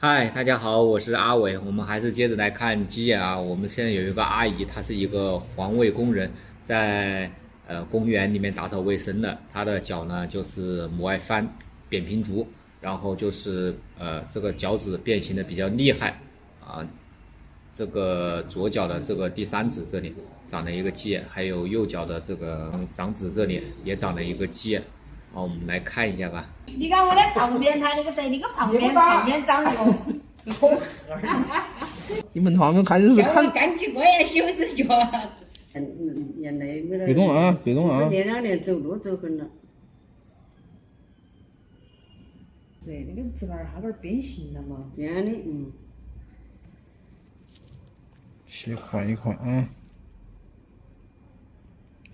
嗨，大家好，我是阿伟。我们还是接着来看鸡眼啊。我们现在有一个阿姨，她是一个环卫工人，在公园里面打扫卫生的。她的脚呢就是母爱翻扁平足，然后就是这个脚趾变形的比较厉害啊。这个左脚的这个第三指这里长了一个鸡眼，还有右脚的这个掌指这里也长了一个鸡眼。好，我们来看一下吧。你看我的旁边，他那个在那个旁边长一个。你们他们开始是看，干起我也修只脚。原来没得。别动啊，别动啊！这2年走路走狠了。对，那个指甲哈点变形了嘛？变的，切块一块啊，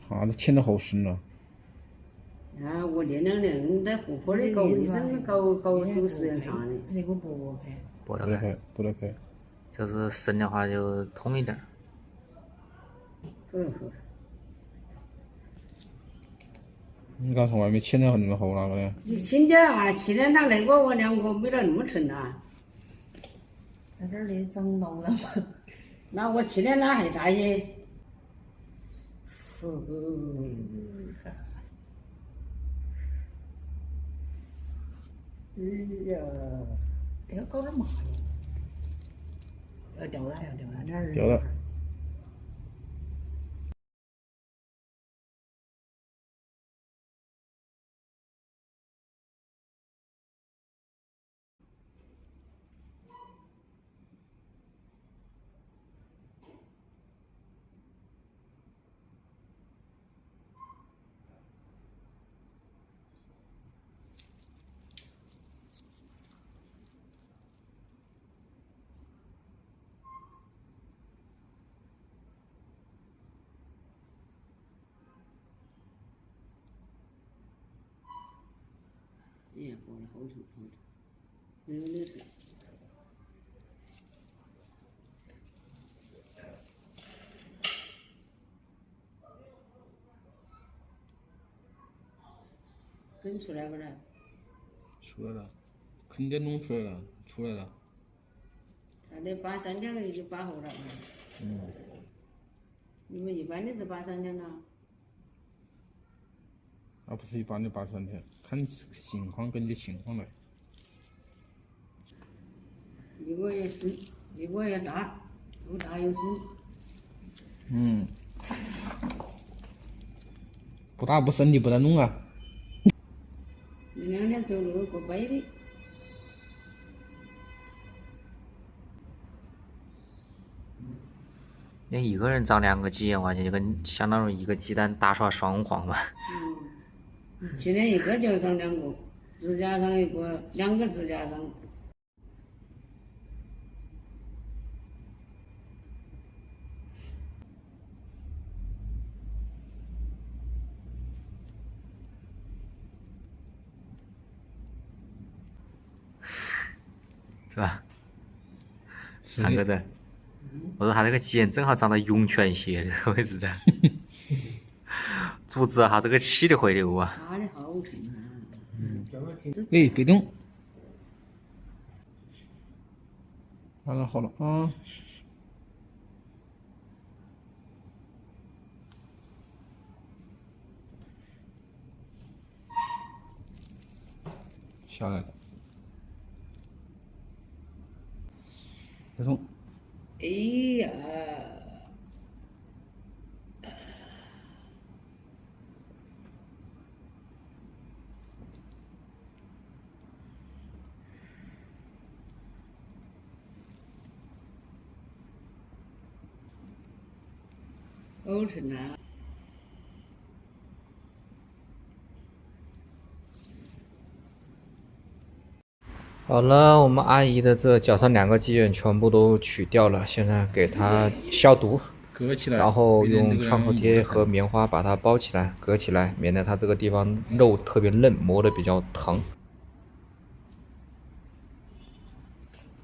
哈子嵌到后身了。啊，我这2年在户口里搞卫生，搞做实验场的。那个不开。拨不得开，不得开。就是深的话就通一点。你刚从外面嵌到那么厚那个的？你轻点啊！去年他那个我2个没得那么沉啊。在这儿的长老了嘛？那我去年那还大些。哎呀，要搞点嘛呀？要掉了，这儿。掉了。哎呀，过得好疼，没有那事。跟出来不来？出来了，肯定弄出来了，出来了。他那拔3天就拔好了。你们一般的是拔3天了？而不是一般的拔3天，看情况，根据情况来。1个月深，1个月大，又大又深。不大不深的不能弄啊。那2天走路过背的。那一个人长2个鸡眼，完全就跟相当于一个鸡蛋大耍双簧嘛。去年1个就长2个，指甲上1个，2个指甲上。是吧？是3个的。我说他那个鸡眼正好长到涌泉穴这个位置的，阻止他这个气的回流啊。他的好疼啊！哎，别动。好了好了啊。下来了。别动。哎呀！好疼啊！好了，我们阿姨的这脚上2个鸡眼全部都取掉了，现在给它消毒，隔起来，然后用创可贴和棉花把它包起来，隔起来，免得它这个地方肉特别嫩，磨得比较疼。